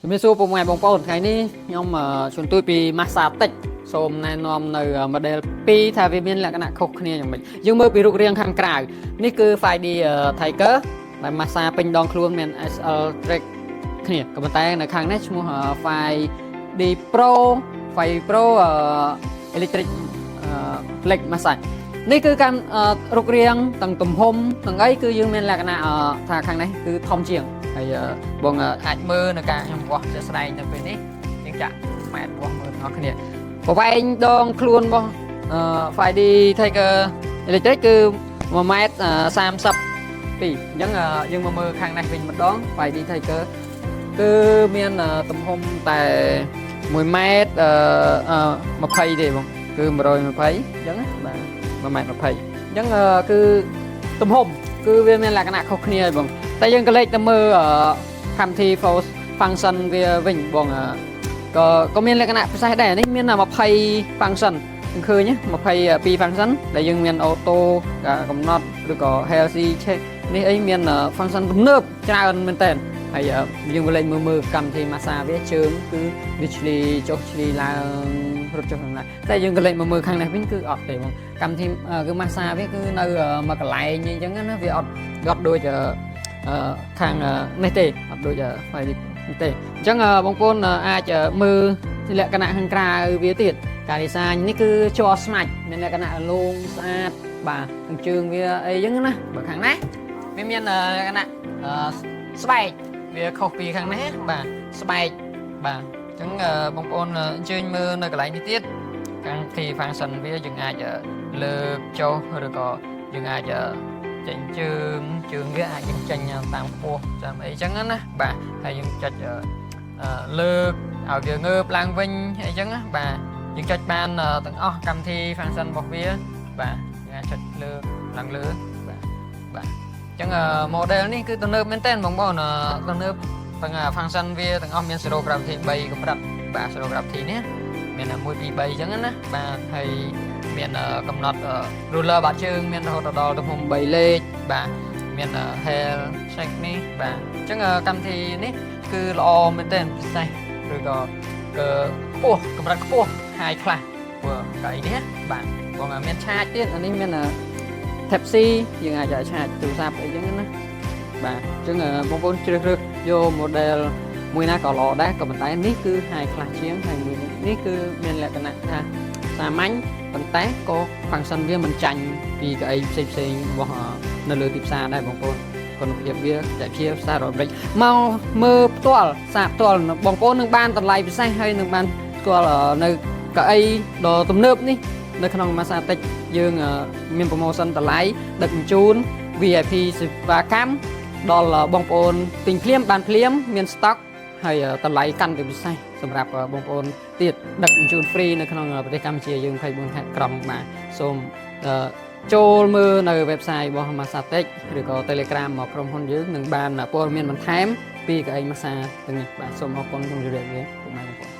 ជំរាបសួរពុកម៉ែបងប្អូនថ្ងៃនេះខ្ញុំជូនទួយពី Massage Tech សូមណែនាំនៅ model 2ថាវាមានលក្ខណៈខុសគ្នាយ៉ាងម៉េចយើងមើលពីរូបរាងខាងក្រៅនេះគឺ 5D Tiger ដែល massage ពេញដងខ្លួនមាន SL Track គ្នាក៏ប៉ុន្តែនៅខាងនេះឈ្មោះ 5D Pro Electric Leg Massage នេះគឺការរូបរាងទាំងទំហំទាំងអីគឺយើងមានលក្ខណៈថាខាងនេះគឺធំជាងហើយបងអាចមើលនៅការខ្ញុំវាស់ជាក់ស្ដែងនៅពេលនេះយើងចាក់ម៉ែត្រវាស់មើលទាំងអស់គ្នាប្រវែងដងខ្លួនរបស់ 5D Tiger Electric គឺ1ម៉ែត្រ32អញ្ចឹងយើងមកមើលខាងនេះវិញម្ដង 5D Tiger គឺមានទំហំតែ1ម៉ែត្រ20ទេបងគឺ120អញ្ចឹងបាទ1ម៉ែត្រ20អញ្ចឹងគឺទំហំគឺវាមានលក្ខណៈខុសគ្នាហើយបងតែយើងក៏លេចទៅមើលកម្មវិធី Force Function វាវិញបងក៏មានលក្ខណៈពិសេសដែរនេះមាន20 function ឃើញ22 function ដែលយើងមាន auto កំណត់ឬក៏ healthy check នេះអីមាន function ទំនើបច្រើនមែនតើហើយយើងក៏លេចមើលកម្មវិធី massage វាជើងគឺវាឆ្លីចុះឆ្លីឡើងរត់ចុះឡើងតែយើងក៏លេចមើលខាងនេះវិញគឺអត់ទេបងកម្មវិធីគឺ massage វាគឺនៅមួយកន្លែងអញ្ចឹងណាវាអត់ដូចខាងនេះទេអត់ដូច file នេះទេអញ្ចឹងបងប្អូនអាចមើលលក្ខណៈខាងក្រៅវាទៀតការ design នេះគឺជ័រស្មាច់មានលក្ខណៈលោងស្អាតបាទខាងជើងវាអីអញ្ចឹងណាបើខាងនេះវាមានលក្ខណៈស្បែកវាខុសពីខាងនេះបាទស្បែកបាទអញ្ចឹងបងប្អូនអញ្ជើញមើលនៅកន្លែងនេះទៀតខាងទី function វាយើងអាចលើកចុះឬក៏យើងអាចចេញជើងវាអាចយើងចេញតាមខ្ពស់តាមអីចឹងណាបាទហើយយើងចុចលើកឲ្យវាងើបឡើងវិញអីចឹងណាបាទយើងចុចបានទាំងអស់កម្មវិធី function របស់វាបាទយើងអាចចុចលើកឡើងលើបាទអញ្ចឹង model នេះគឺទំនើបមែនតើបងប្អូនទំនើបទាំង function វាទាំងអស់មាន zero gravity 3កម្រិតបាទ zero gravity នេះមាន1 2 3អញ្ចឹងណាបាទហើយមានកំណត់ ruler បាតជើងមានរហូតដល់ទំហំ3លេខបាទមាន hair check នេះបាទអញ្ចឹងកម្មវិធីនេះគឺល្អមែនទែនពិសេសឬក៏ខ្ពស់កម្រិតខ្ពស់ high class ព្រោះកៅអីនេះបាទបងមានឆាចទៀតអានេះមាន Type C យើងអាចឆាចទូរស័ព្ទអីចឹងណាបាទអញ្ចឹងបងប្អូនជ្រើសរើសយក model មួយណាក៏ល្អដែរក៏ប៉ុន្តែនេះគឺ high class ជាងហើយមួយនេះគឺមានលក្ខណៈថាសាមញ្ញប៉ុន្តែក៏ function វាមិនចាញ់ពីកៅអីផ្សេងរបស់នៅលើទីផ្សារដែរបងប្អូនគុណភាពវាតែជាសារអាមេរិកមកមើលផ្ទាល់សារផ្ទាល់បងប្អូននឹងបានតម្លៃពិសេសហើយនឹងបានស្គាល់នៅកៅអីដ៏ទំនើបនេះនៅក្នុង Massage Tech យើងមាន promotion តម្លៃដឹកជញ្ជូន VIP សេវាកម្មដល់បងប្អូនទិញភ្លាមបានភ្លាមមាន stock ហើយតម្លៃកាន់តែពិសេសសម្រាប់បងប្អូនទៀតដឹកជញ្ជូន free នៅក្នុងប្រទេសកម្ពុជាយើង24ខែក្រុងបាទសូមចូលមើលនៅ website របស់ Massage Tech ឬក៏ Telegram មកក្រុមហ៊ុនយើងនឹងបានព័ត៌មានបន្ថែមពីកៅអី massage ទាំងនេះបាទសូមអរគុណសូមជម្រាបលាពុកម៉ែបងប្អូន